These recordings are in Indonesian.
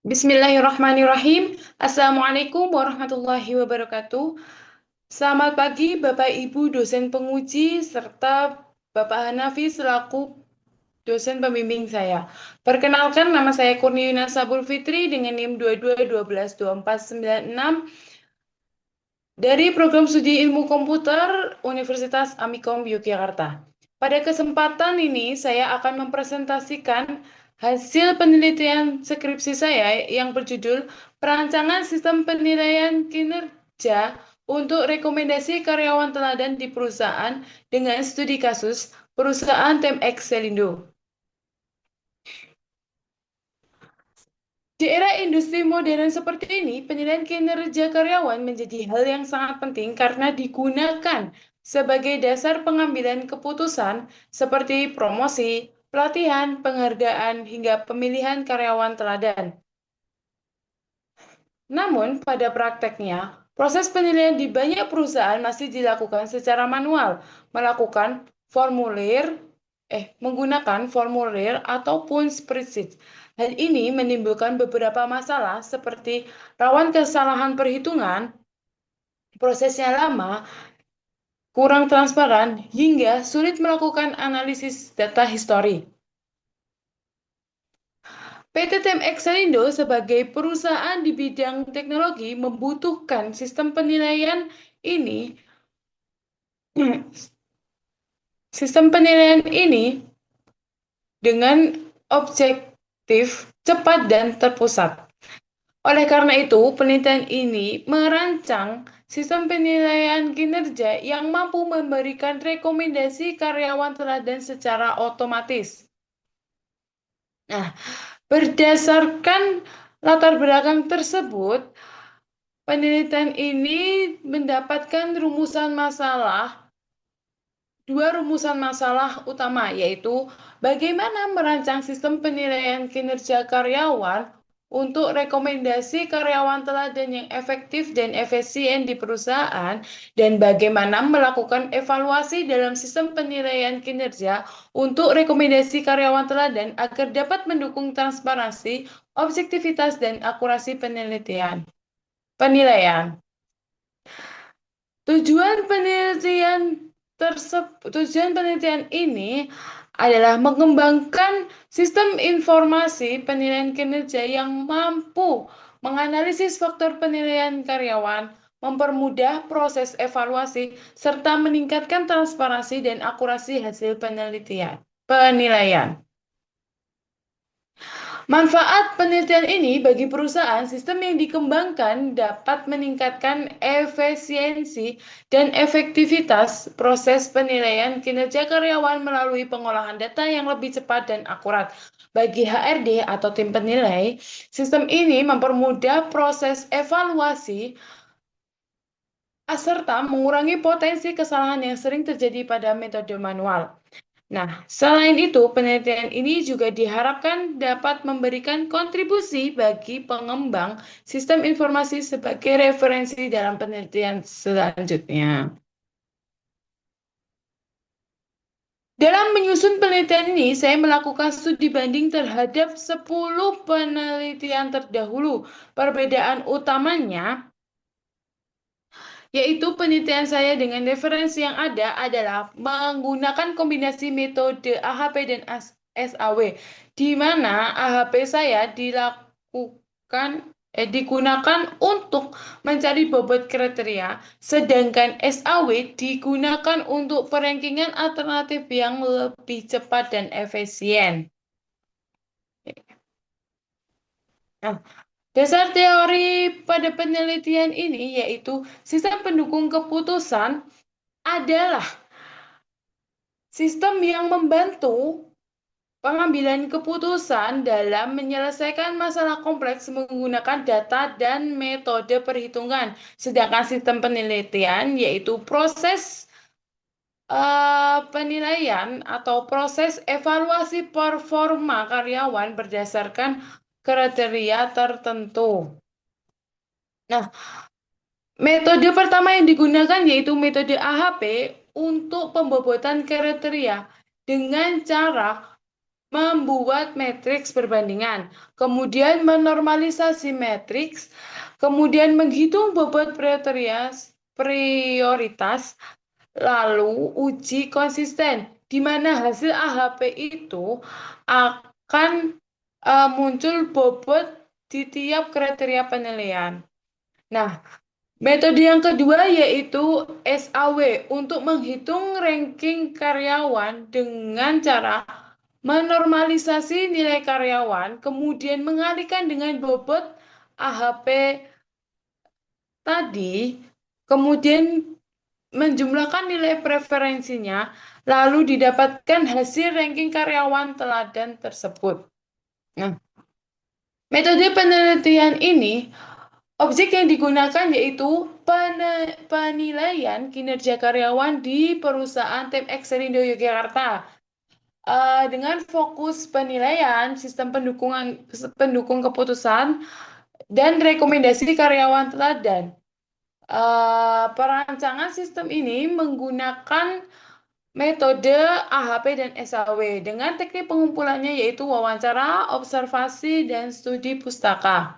Bismillahirrahmanirrahim. Assalamualaikum warahmatullahi wabarakatuh. Selamat pagi Bapak Ibu dosen penguji serta Bapak Hanafi selaku dosen pembimbing saya. Perkenalkan, nama saya Kurniuna Sabul Fitri dengan NIM 22122496 dari Program Studi Ilmu Komputer Universitas Amikom Yogyakarta. Pada kesempatan ini saya akan mempresentasikan hasil penelitian skripsi saya yang berjudul Perancangan Sistem Penilaian Kinerja untuk Rekomendasi Karyawan Teladan di Perusahaan dengan Studi Kasus Perusahaan Temex Selindo. Di era industri modern seperti ini, penilaian kinerja karyawan menjadi hal yang sangat penting karena digunakan sebagai dasar pengambilan keputusan seperti promosi, pelatihan, penghargaan, hingga pemilihan karyawan teladan. Namun, pada prakteknya, proses penilaian di banyak perusahaan masih dilakukan secara manual, menggunakan formulir ataupun spreadsheet. Hal ini menimbulkan beberapa masalah seperti rawan kesalahan perhitungan, prosesnya lama, kurang transparan, hingga sulit melakukan analisis data histori. PT Temex Selindo sebagai perusahaan di bidang teknologi membutuhkan sistem penilaian ini. Sistem penilaian ini dengan objektif, cepat, dan terpusat. Oleh karena itu, penelitian ini merancang sistem penilaian kinerja yang mampu memberikan rekomendasi karyawan teladan secara otomatis. Nah, berdasarkan latar belakang tersebut, penelitian ini mendapatkan dua rumusan masalah utama, yaitu bagaimana merancang sistem penilaian kinerja karyawan untuk rekomendasi karyawan teladan yang efektif dan efisien di perusahaan, dan bagaimana melakukan evaluasi dalam sistem penilaian kinerja untuk rekomendasi karyawan teladan agar dapat mendukung transparansi, objektivitas, dan akurasi penilaian. Tujuan penelitian ini adalah mengembangkan sistem informasi penilaian kinerja yang mampu menganalisis faktor penilaian karyawan, mempermudah proses evaluasi, serta meningkatkan transparansi dan akurasi hasil penilaian. Manfaat penelitian ini bagi perusahaan, sistem yang dikembangkan dapat meningkatkan efisiensi dan efektivitas proses penilaian kinerja karyawan melalui pengolahan data yang lebih cepat dan akurat. Bagi HRD atau tim penilai, sistem ini mempermudah proses evaluasi serta mengurangi potensi kesalahan yang sering terjadi pada metode manual. Nah, selain itu, penelitian ini juga diharapkan dapat memberikan kontribusi bagi pengembang sistem informasi sebagai referensi dalam penelitian selanjutnya. Dalam menyusun penelitian ini, saya melakukan studi banding terhadap 10 penelitian terdahulu. Perbedaan utamanya yaitu penelitian saya dengan referensi yang ada adalah menggunakan kombinasi metode AHP dan SAW, di mana AHP saya digunakan untuk mencari bobot kriteria, sedangkan SAW digunakan untuk perankingan alternatif yang lebih cepat dan efisien. Nah, dasar teori pada penelitian ini yaitu sistem pendukung keputusan adalah sistem yang membantu pengambilan keputusan dalam menyelesaikan masalah kompleks menggunakan data dan metode perhitungan. Sedangkan sistem penelitian yaitu proses penilaian atau proses evaluasi performa karyawan berdasarkan kriteria tertentu. Nah, metode pertama yang digunakan yaitu metode AHP untuk pembobotan kriteria dengan cara membuat matriks perbandingan, kemudian menormalisasi matriks, kemudian menghitung bobot prioritas, lalu uji konsisten, di mana hasil AHP itu akan muncul bobot di tiap kriteria penilaian. Nah, metode yang kedua yaitu SAW untuk menghitung ranking karyawan dengan cara menormalisasi nilai karyawan, kemudian mengalihkan dengan bobot AHP tadi, kemudian menjumlahkan nilai preferensinya, lalu didapatkan hasil ranking karyawan teladan tersebut. Nah, metode penelitian ini, objek yang digunakan yaitu penilaian kinerja karyawan di perusahaan TEP Exerindo Yogyakarta. Dengan fokus penilaian sistem pendukung keputusan dan rekomendasi karyawan teladan. Perancangan sistem ini menggunakan metode AHP dan SAW dengan teknik pengumpulannya yaitu wawancara, observasi, dan studi pustaka.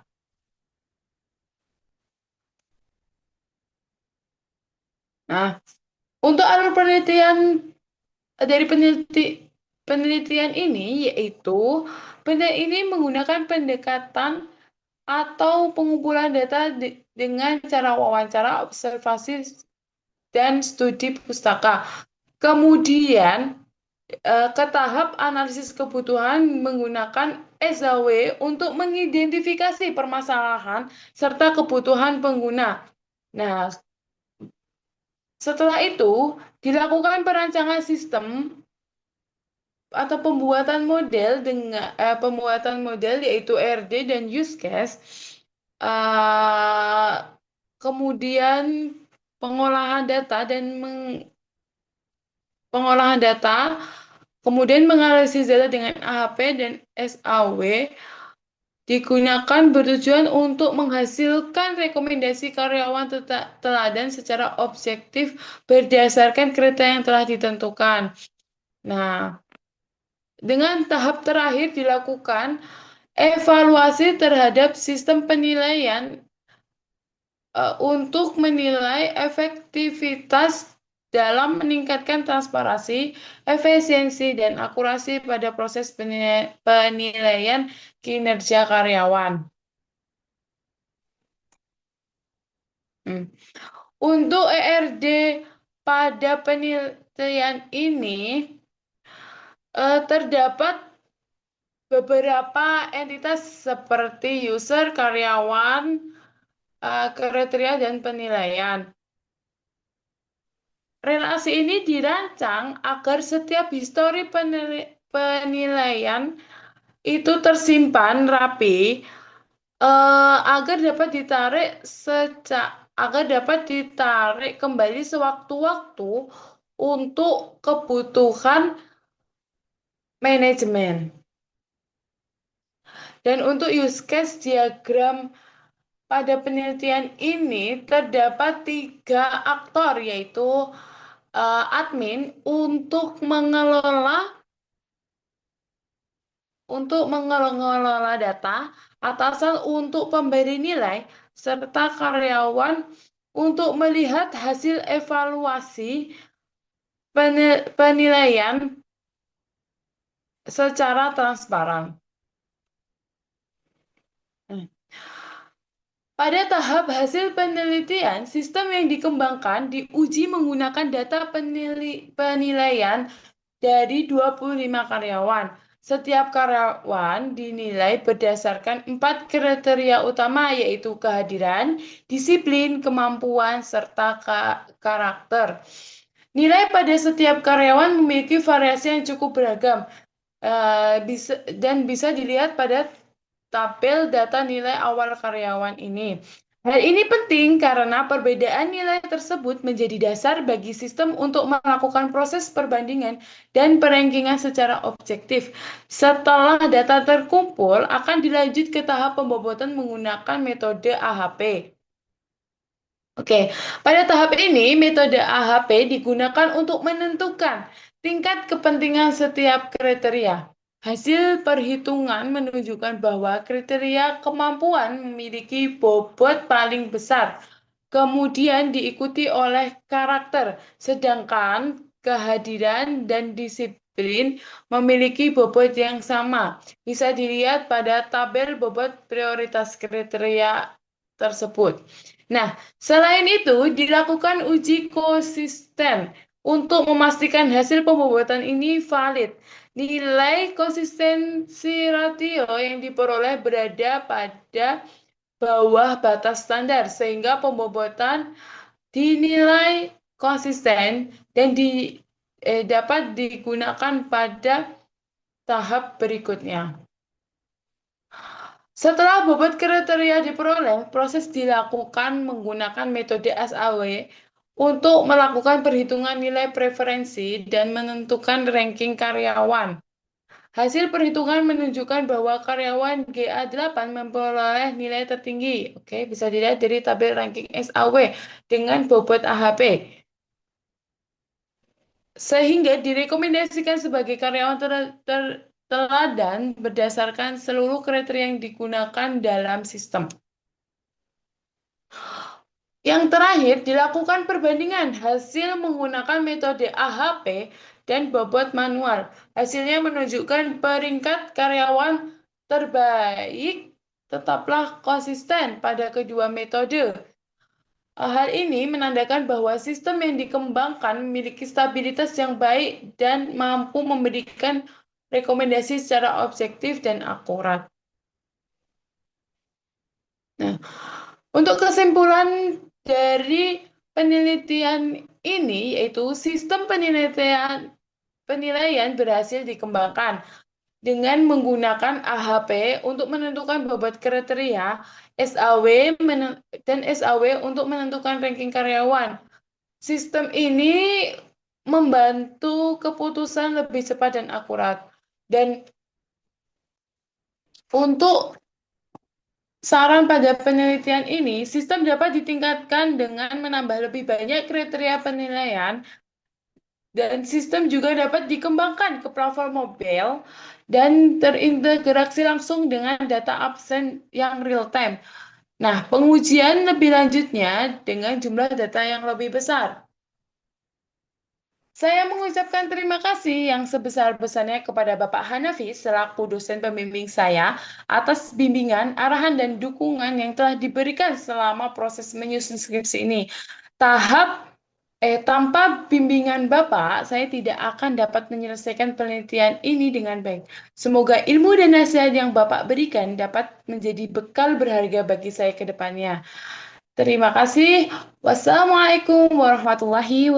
Nah, untuk alur penelitian dari penelitian ini yaitu ini menggunakan pendekatan atau pengumpulan data dengan cara wawancara, observasi, dan studi pustaka. Kemudian ke tahap analisis kebutuhan menggunakan SAW untuk mengidentifikasi permasalahan serta kebutuhan pengguna. Nah, setelah itu dilakukan perancangan sistem atau pembuatan model yaitu RD dan use case, kemudian pengolahan data, kemudian menganalisis data dengan AHP dan SAW digunakan bertujuan untuk menghasilkan rekomendasi karyawan teladan secara objektif berdasarkan kriteria yang telah ditentukan. Nah, dengan tahap terakhir dilakukan evaluasi terhadap sistem penilaian untuk menilai efektivitas dalam meningkatkan transparansi, efisiensi, dan akurasi pada proses penilaian kinerja karyawan. Untuk ERD pada penelitian ini terdapat beberapa entitas seperti user, karyawan, kriteria, dan penilaian. Relasi ini dirancang agar setiap histori penilaian itu tersimpan rapi agar dapat ditarik kembali sewaktu-waktu untuk kebutuhan manajemen. Dan untuk use case diagram pada penelitian ini terdapat 3 aktor yaitu admin untuk mengelola data, atasan untuk pemberi nilai, serta karyawan untuk melihat hasil evaluasi penilaian secara transparan. Pada tahap hasil penelitian, sistem yang dikembangkan diuji menggunakan data penilaian dari 25 karyawan. Setiap karyawan dinilai berdasarkan 4 kriteria utama yaitu kehadiran, disiplin, kemampuan, serta karakter. Nilai pada setiap karyawan memiliki variasi yang cukup beragam dan bisa dilihat pada tabel data nilai awal karyawan ini. Hal ini penting karena perbedaan nilai tersebut menjadi dasar bagi sistem untuk melakukan proses perbandingan dan perankingan secara objektif. Setelah data terkumpul, akan dilanjut ke tahap pembobotan menggunakan metode AHP. Oke, pada tahap ini metode AHP digunakan untuk menentukan tingkat kepentingan setiap kriteria. Hasil perhitungan menunjukkan bahwa kriteria kemampuan memiliki bobot paling besar, kemudian diikuti oleh karakter, sedangkan kehadiran dan disiplin memiliki bobot yang sama. Bisa dilihat pada tabel bobot prioritas kriteria tersebut. Nah, selain itu, dilakukan uji konsisten untuk memastikan hasil pembobotan ini valid. Nilai konsistensi rasio yang diperoleh berada pada bawah batas standar, sehingga pembobotan dinilai konsisten dan dapat digunakan pada tahap berikutnya. Setelah bobot kriteria diperoleh, proses dilakukan menggunakan metode SAW untuk melakukan perhitungan nilai preferensi dan menentukan ranking karyawan. Hasil perhitungan menunjukkan bahwa karyawan GA8 memperoleh nilai tertinggi. Oke, bisa dilihat dari tabel ranking SAW dengan bobot AHP. Sehingga direkomendasikan sebagai karyawan teladan berdasarkan seluruh kriteria yang digunakan dalam sistem. Yang terakhir, dilakukan perbandingan hasil menggunakan metode AHP dan bobot manual. Hasilnya menunjukkan peringkat karyawan terbaik tetaplah konsisten pada kedua metode. Hal ini menandakan bahwa sistem yang dikembangkan memiliki stabilitas yang baik dan mampu memberikan rekomendasi secara objektif dan akurat. Nah, untuk kesimpulan dari penelitian ini, yaitu sistem penilaian berhasil dikembangkan dengan menggunakan AHP untuk menentukan bobot kriteria, dan SAW untuk menentukan ranking karyawan. Sistem ini membantu keputusan lebih cepat dan akurat. Dan untuk saran pada penelitian ini, sistem dapat ditingkatkan dengan menambah lebih banyak kriteria penilaian, dan sistem juga dapat dikembangkan ke platform mobile dan terintegrasi langsung dengan data absen yang real-time. Nah, pengujian lebih lanjutnya dengan jumlah data yang lebih besar. Saya mengucapkan terima kasih yang sebesar-besarnya kepada Bapak Hanafi selaku dosen pembimbing saya atas bimbingan, arahan, dan dukungan yang telah diberikan selama proses menyusun skripsi ini. Tanpa bimbingan Bapak, saya tidak akan dapat menyelesaikan penelitian ini dengan baik. Semoga ilmu dan nasihat yang Bapak berikan dapat menjadi bekal berharga bagi saya ke depannya. Terima kasih. Wassalamualaikum warahmatullahi wabarakatuh.